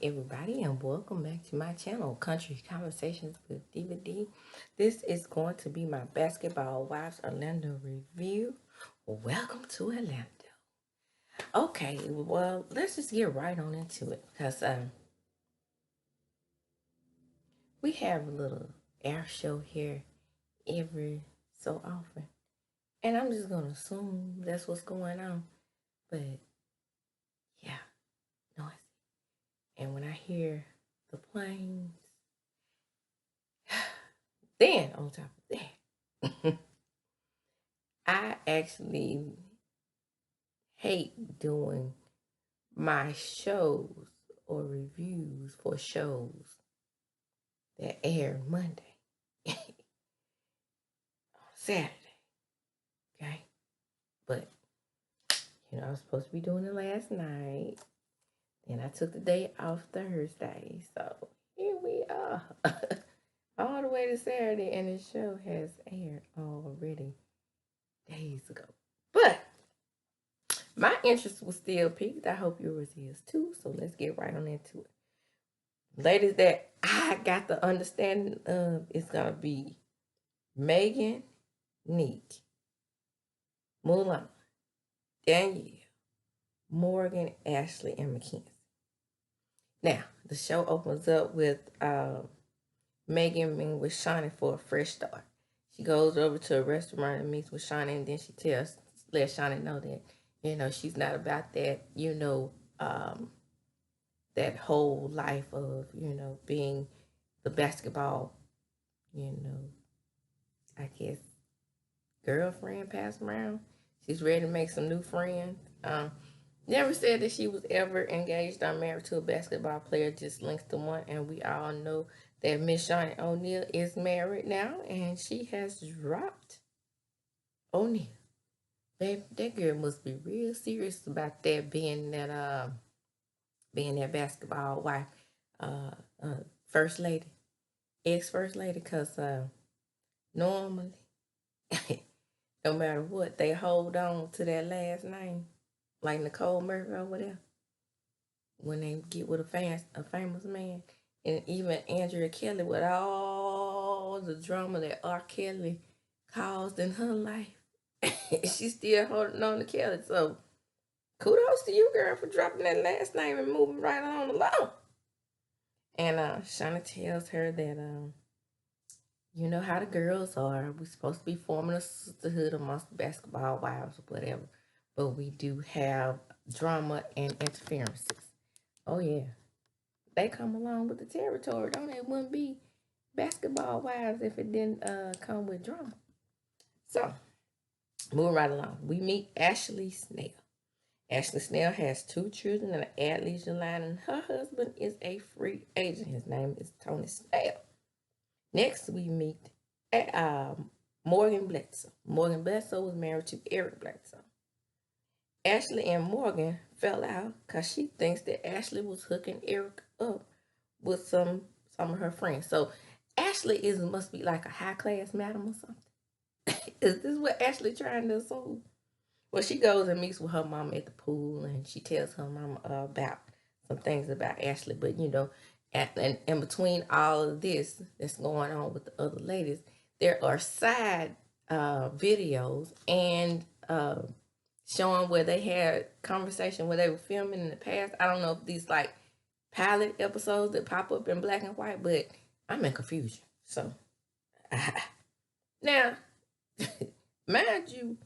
everybody, and welcome back to my channel, Country Conversations with DVD. This is going to be my Basketball Wives Orlando review. Welcome to Orlando. Okay, well, let's just get right on into it because we have a little air show here every so often, and I'm just gonna assume that's what's going on. But yeah, noisy. And when I hear the planes, then on top of that, I actually hate doing my shows or reviews for shows that air Monday on Saturday. Okay? But, I was supposed to be doing it last night. Then I took the day off Thursday. So here we are. All the way to Saturday, and the show has aired already days ago. But my interest was still peaked. I hope yours is too. So let's get right on into it. Ladies that I got the understanding of is going to be Megan, Nick, Mulan, Danielle, Morgan, Ashley, and Mackenzie. Now, the show opens up with Megan being with Shawnee for a fresh start. She goes over to a restaurant and meets with Shawnee, and then she lets Shawnee know that, she's not about that, that whole life of, being the basketball, I guess, girlfriend passed around. She's ready to make some new friends. Never said that she was ever engaged or married to a basketball player, just links to one. And we all know that Miss Shawnee O'Neal is married now, and she has dropped O'Neal. That girl must be real serious about that being that basketball wife, first lady, ex-first lady, because normally, no matter what, they hold on to that last name, like Nicole Murphy or whatever, when they get with a famous man. And even Andrea Kelly, with all the drama that R. Kelly caused in her life, she's still holding on to Kelly. So kudos to you, girl, for dropping that last name and moving right on along. And Shauna tells her that you know how the girls are. We're supposed to be forming a sisterhood amongst basketball wives or whatever. But we do have drama and interferences. Oh, yeah. They come along with the territory, don't it? It wouldn't be basketball wives if it didn't come with drama. So, moving right along. We meet Ashley Snell. Ashley Snell has 2 children and an ad-leisure line, and her husband is a free agent. His name is Tony Snell. Next, we meet Morgan Bledsoe. Morgan Bledsoe was married to Eric Bledsoe. Ashley and Morgan fell out because she thinks that Ashley was hooking Eric up with some of her friends. So Ashley must be like a high-class madam or something. Is this what Ashley trying to assume? Well, she goes and meets with her mom at the pool, and she tells her mom about some things about Ashley. But, and in between all of this that's going on with the other ladies, there are side videos and showing where they had conversation where they were filming in the past. I don't know if these like pilot episodes that pop up in black and white, but I'm in confusion. So now, mind you,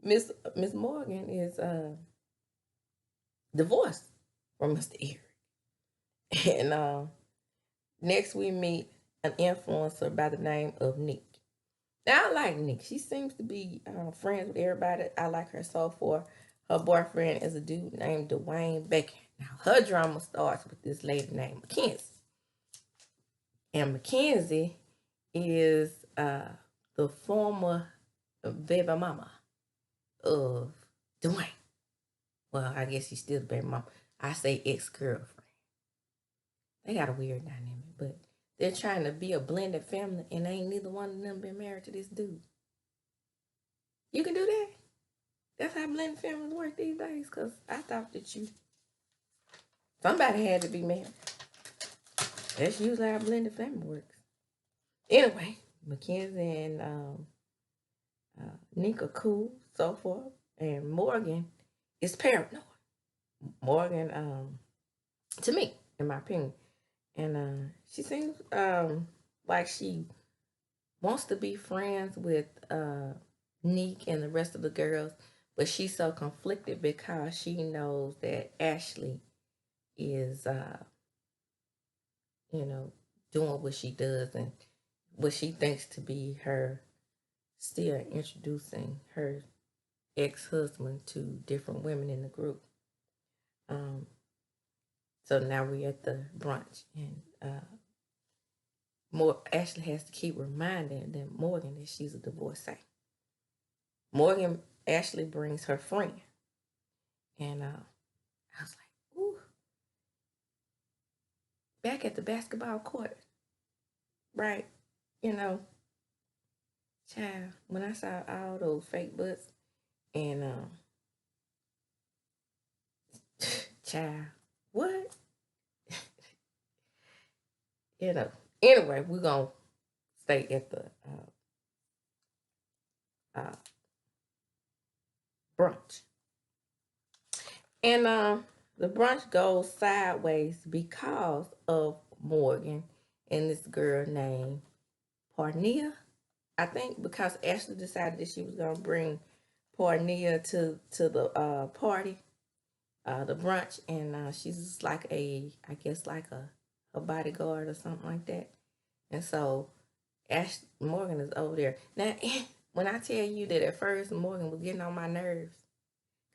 Miss Morgan is divorced from Mr. Eric. And next we meet an influencer by the name of Nick. Now I like Nick. She seems to be friends with everybody. I like her so far. Her boyfriend is a dude named Dwayne Becker. Now her drama starts with this lady named Mackenzie. And Mackenzie is the former baby mama of Dwayne. Well, I guess she's still the baby mama. I say ex-girlfriend. They got a weird dynamic, but they're trying to be a blended family, and ain't neither one of them been married to this dude. You can do that? That's how blended families work these days, because I thought that somebody had to be married. That's usually how blended family works. Anyway, Mackenzie and Nick are cool, so forth. And Morgan is paranoid. Morgan, to me, in my opinion. And she seems like she wants to be friends with Nick and the rest of the girls, but she's so conflicted because she knows that Ashley is, doing what she does and what she thinks to be her, still introducing her ex-husband to different women in the group. So now we're at the brunch, and Ashley has to keep reminding them Morgan that she's a divorcee. Morgan Ashley brings her friend, and I was like, "Ooh!" Back at the basketball court, right? You know, child. When I saw all those fake butts, and child, what? Anyway, we're gonna stay at the brunch. And the brunch goes sideways because of Morgan and this girl named Parnia. I think because Ashley decided that she was gonna bring Parnia to the party, the brunch, and she's like I guess like a bodyguard or something like that. And so Morgan is over there. Now, when I tell you that at first Morgan was getting on my nerves,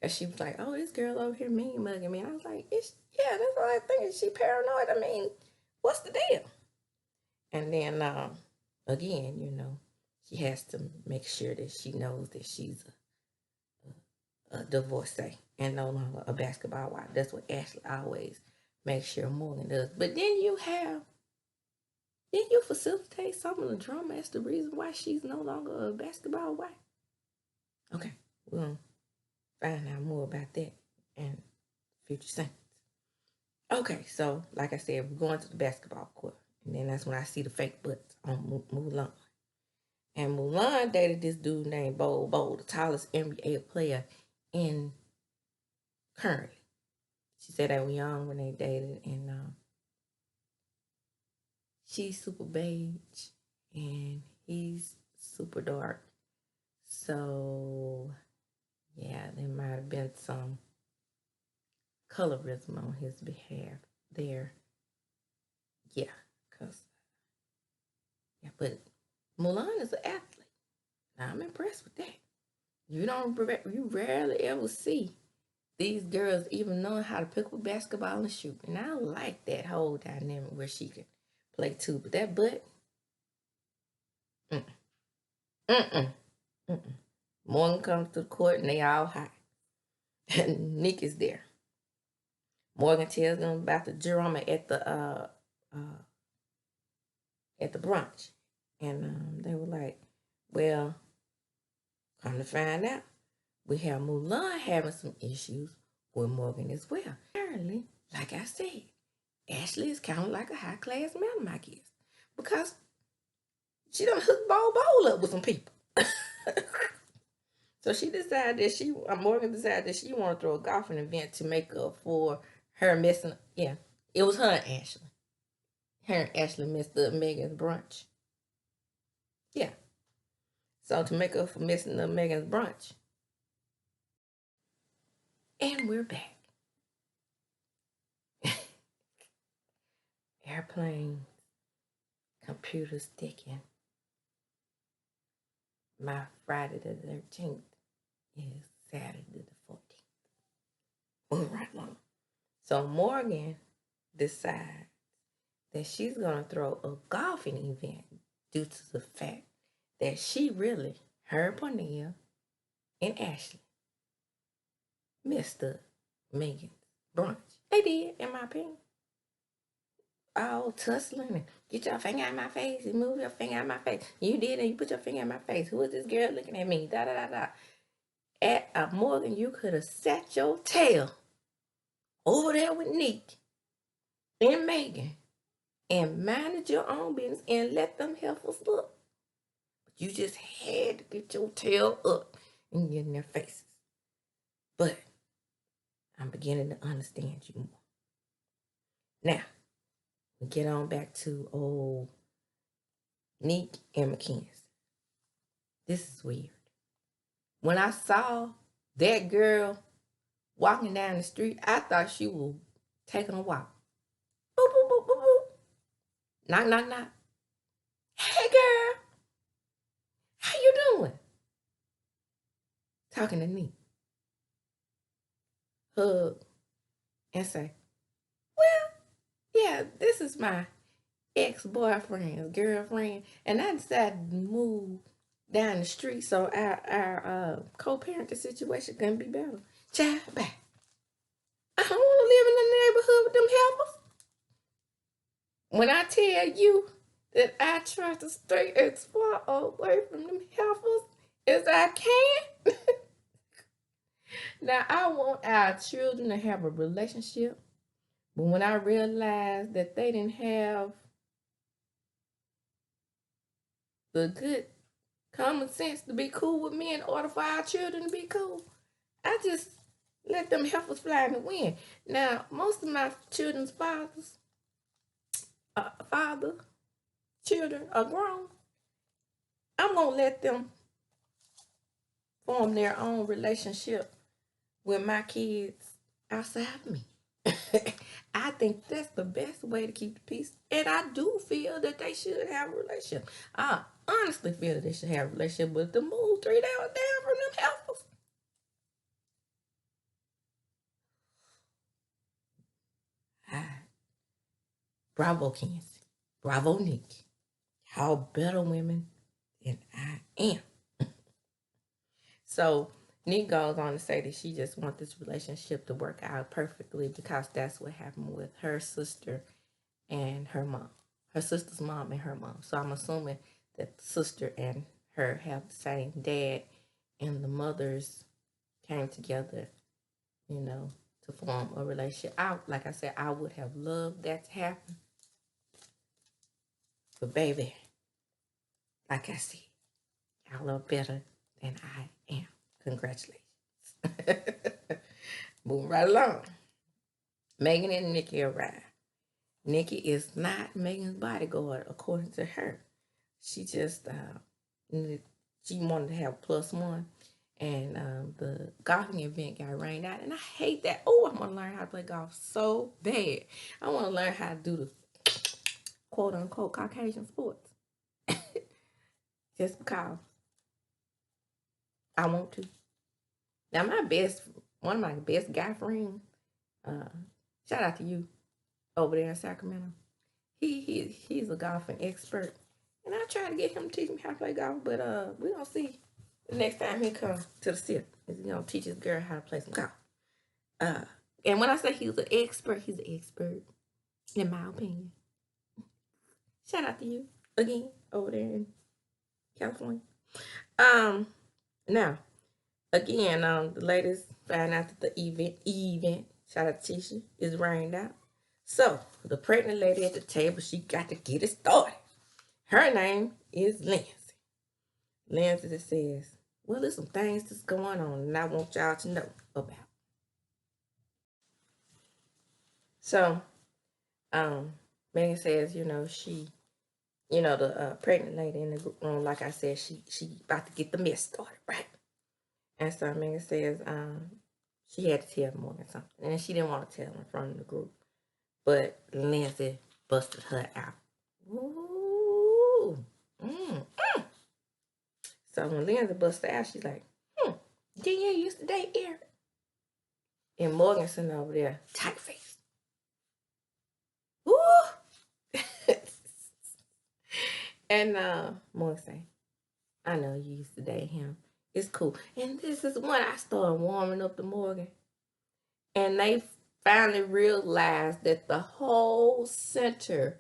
and she was like, "Oh, this girl over here mean mugging me." And I was like, yeah, that's what I think. Is she paranoid? I mean, what's the deal?" And then again, she has to make sure that she knows that she's a divorcee and no longer a basketball wife. That's what Ashley always makes sure Morgan does. But then you facilitate some of the drama as the reason why she's no longer a basketball wife. Okay, we're gonna find out more about that in future segments. Okay, so like I said, we're going to the basketball court, and then that's when I see the fake butts on Mulan. And Mulan dated this dude named Bo, the tallest NBA player in currently. She said they were young when they dated, and she's super beige, and he's super dark. So, yeah, there might have been some colorism on his behalf there. Yeah, but Mulan is an athlete. Now, I'm impressed with that. You rarely ever see these girls even knowing how to pick up a basketball and shoot. And I like that whole dynamic where she can play too. But that butt, mm-mm. Morgan comes to the court and they all high. And Nick is there. Morgan tells them about the drama at the brunch. And they were like, well, come to find out, we have Mulan having some issues with Morgan as well. Apparently, like I said, Ashley is kind of like a high-class madam, I guess, because she done hooked Bowl up with some people. So she decided that Morgan decided that she wanted to throw a golfing event to make up for her missing. Yeah, it was her and Ashley. Her and Ashley missed up Megan's brunch. Yeah. So to make up for missing up Megan's brunch. And we're back. Airplane, computer sticking. My Friday the 13th is Saturday the 14th. Move right along. So Morgan decides that she's going to throw a golfing event due to the fact that she really, her, Pornell, and Ashley missed the Megan's brunch. They did, in my opinion. All tussling and get your finger out of my face and move your finger out of my face. You did, and you put your finger in my face. Who is this girl looking at me? Da da da da. At Morgan, you could have sat your tail over there with Nick and Megan and manage your own business and let them heifers look. You just had to get your tail up and get in their faces. But I'm beginning to understand you more. Now, we get on back to old Nick and Mackenzie. This is weird. When I saw that girl walking down the street, I thought she was taking a walk. Boop, boop, boop, boop, boop. Knock, knock, knock. Hey, girl. How you doing? Talking to me. Hug and say, well, yeah, this is my ex-boyfriend's girlfriend, and I decided to move down the street so our co-parenting situation can be better. Child, bye. I don't want to live in the neighborhood with them helpers. When I tell you that I try to stay as far away from them helpers as I can. Now, I want our children to have a relationship, but when I realized that they didn't have the good common sense to be cool with me in order for our children to be cool, I just let them heifers fly in the wind. Now, most of my children's children are grown. I'm going to let them form their own relationship with my kids outside of me. I think that's the best way to keep the peace. And I do feel that they should have a relationship. I honestly feel that they should have a relationship, but to move 3 down from them heifers. Bravo, Kenzie. Bravo, Nick. Y'all better women than I am. So Nick goes on to say that she just wants this relationship to work out perfectly because that's what happened with her sister and her mom. Her sister's mom and her mom. So I'm assuming that the sister and her have the same dad, and the mothers came together, to form a relationship. Like I said, I would have loved that to happen. But baby, like I said, y'all are better than I am. Congratulations. Moving right along. Megan and Nikki arrive. Nikki is not Megan's bodyguard, according to her. She just she wanted to have +1, and the golfing event got rained out, and I hate that. Oh, I want to learn how to play golf so bad. I want to learn how to do the quote unquote Caucasian sports, just because I want to. Now, one of my best guy friends, shout out to you over there in Sacramento. He's a golfing expert, and I try to get him to teach me how to play golf. But we gonna see the next time he comes to the city. He's gonna teach his girl how to play some golf. And when I say he's an expert in my opinion. Shout out to you again over there in California. Now, again, the ladies find out that the event, shout out to Tisha, is rained out. So, the pregnant lady at the table, she got to get it started. Her name is Lindsay. Lindsay says, well, there's some things that's going on, and I want y'all to know about. So, Megan says, she, the pregnant lady in the room, like I said, she about to get the mess started, right? And so Megan says, she had to tell Morgan something, and she didn't want to tell him in front of the group. But Lindsay busted her out. Ooh. So when Lindsay busted out, she's like, didn't you used to date Eric? And Morgan sitting over there, tight face. Ooh. And Morgan say, I know you used to date him. It's cool. And this is when I started warming up to Morgan. And they finally realized that the whole center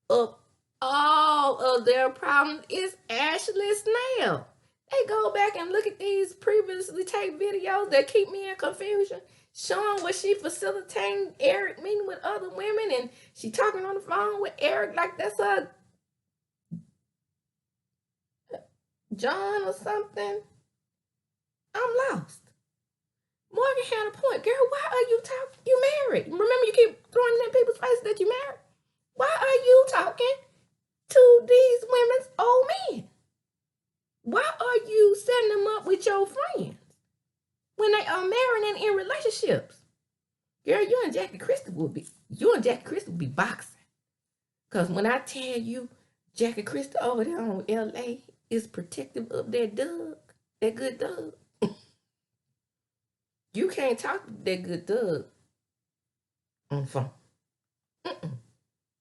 of all of their problems is Ashley Snell. They go back and look at these previously taped videos that keep me in confusion. showing what she facilitating Eric meeting with other women, and she talking on the phone with Eric like that's a John or something. I'm lost. Morgan had a point. Girl, why are you talking? You married. Remember, you keep throwing in people's faces that you married. Why are you talking to these women's old men? Why are you setting them up with your friends when they are married and in relationships? Girl, you and Jackie Christie will be boxing. Cause when I tell you Jackie Christie over there on LA is protective of that Doug, that good Doug. You can't talk to that good Doug on the phone.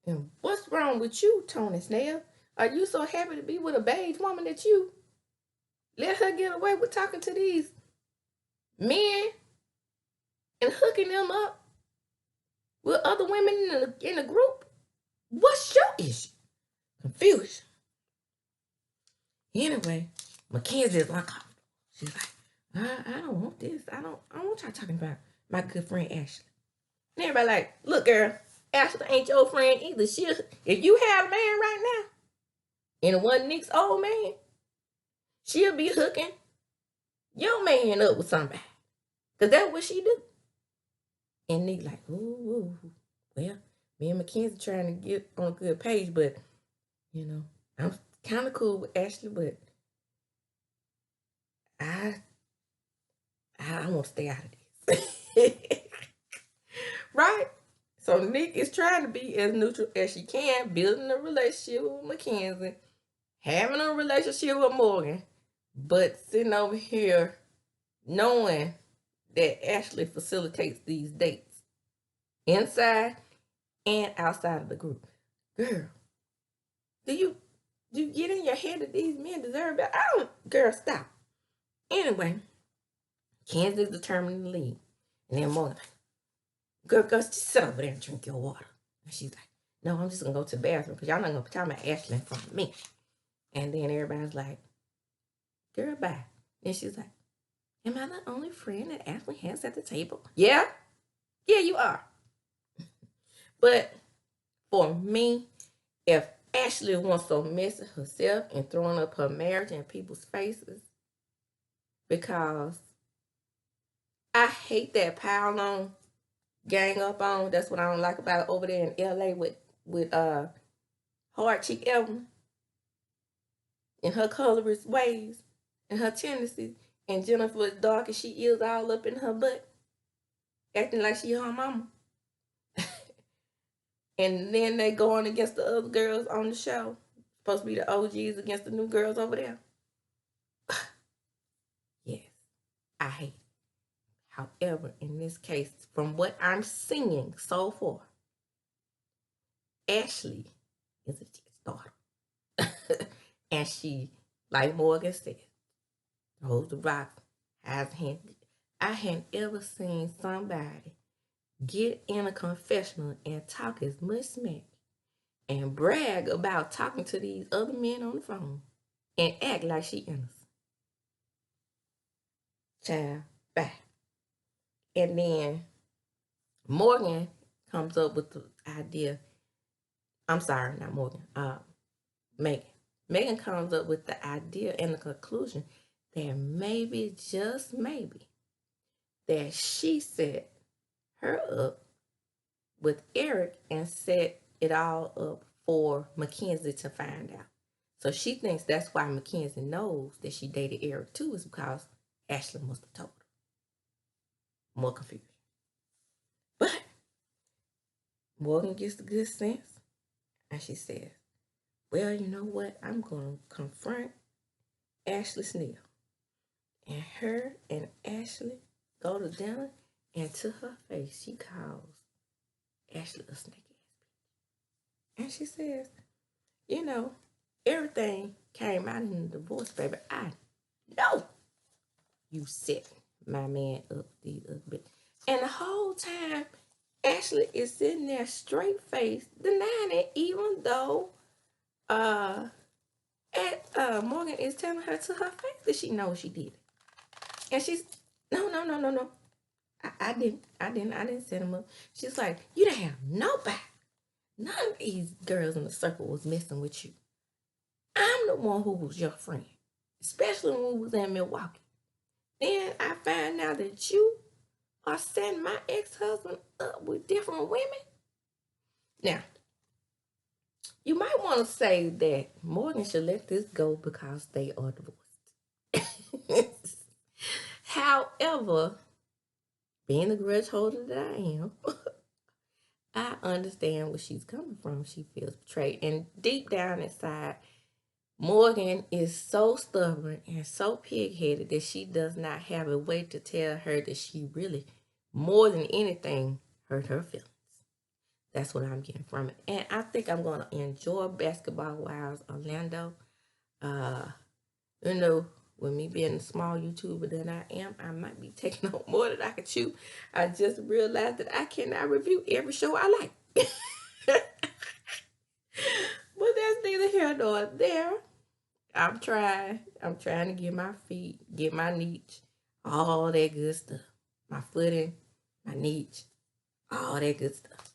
And what's wrong with you, Tony Snell? Are you so happy to be with a beige woman that you let her get away with talking to these men and hooking them up with other women in the group? What's your issue? Confusion. Anyway, Mackenzie is uncomfortable. She's like, I don't want this. I don't want y'all talking about my good friend Ashley. And everybody like, look, girl, Ashley ain't your friend either. If you had a man right now, and it wasn't Nick's old man, she'll be hooking your man up with somebody. Because that's what she do. And Nick like, ooh, well, me and Mackenzie trying to get on a good page, but, you know, I'm kind of cool with Ashley, but I want to stay out of this. Right? So Nick is trying to be as neutral as she can, building a relationship with Mackenzie, having a relationship with Morgan, but sitting over here knowing that Ashley facilitates these dates inside and outside of the group. Girl, do you get in your head that these men deserve better? I don't. Girl, stop. Anyway, Kansas is determined to leave. And then Morgan, girl, just sit over there and drink your water. And she's like, no, I'm just going to go to the bathroom because y'all not going to talk about Ashley in front of me. And then everybody's like, girl, bye. And she's like, am I the only friend that Ashley has at the table? Yeah. Yeah, you are. But for me, if Ashley wants to mess herself and throwing up her marriage in people's faces, because I hate that pile on, gang up on. That's what I don't like about it over there in LA with hard cheek Evelyn and her colorist ways and her tendencies, and Jennifer as dark as she is all up in her butt, acting like she her mama. And then they going against the other girls on the show. Supposed to be the OGs against the new girls over there. Yes, I hate it. However, in this case, from what I'm seeing so far, Ashley is a kid's daughter. And she, like Morgan said, holds the rock, has hand. I hadn't ever seen somebody get in a confessional and talk as much smack and brag about talking to these other men on the phone and act like she innocent. Child, bye. And then Morgan comes up with the idea. I'm sorry, not Morgan. Megan. Megan comes up with the idea and the conclusion that maybe, just maybe, that she set her up with Eric and set it all up for Mackenzie to find out. So she thinks that's why Mackenzie knows that she dated Eric too, is because Ashley must have told her. More confusion. But Morgan gets the good sense and she says, well, you know what? I'm going to confront Ashley Snell. And her and Ashley go to dinner, and to her face, she calls Ashley a snake ass bitch. And she says, you know, everything came out in the divorce, baby. I know you set my man up the other bit. And the whole time, Ashley is sitting there straight faced, denying it, even though Morgan is telling her to her face that she knows she did it. And she's, no. I didn't set him up. She's like, you didn't have nobody. None of these girls in the circle was messing with you. I'm the one who was your friend, especially when we was in Milwaukee. Then I find out that you are setting my ex-husband up with different women. Now, you might want to say that Morgan should let this go because they are divorced. However, being the grudge holder that I am, I understand where she's coming from. She feels betrayed. And deep down inside, Morgan is so stubborn and so pig-headed that she does not have a way to tell her that she really, more than anything, hurt her feelings. That's what I'm getting from it. And I think I'm going to enjoy Basketball Wives Orlando. You know, with me being a small YouTuber that I am, I might be taking on more than I can chew. I just realized that I cannot review every show I like. But that's neither here nor there. I'm trying. I'm trying to get my feet, get my niche, all that good stuff. My footing, my niche, all that good stuff.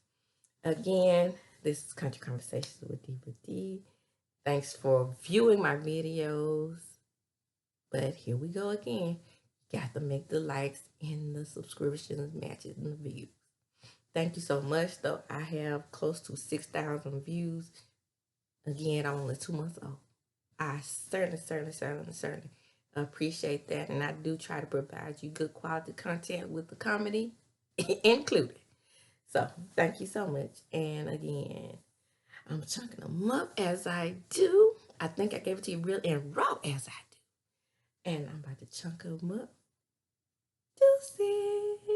Again, this is Country Conversations with D with D. Thanks for viewing my videos. But here we go again. Got to make the likes and the subscriptions matches and the views. Thank you so much, though. I have close to 6,000 views. Again, I'm only 2 months old. I certainly appreciate that. And I do try to provide you good quality content with the comedy included. So thank you so much. And again, I'm chunking them up as I do. I think I gave it to you real and raw as I do. And I'm about to chunk them up. Juicy.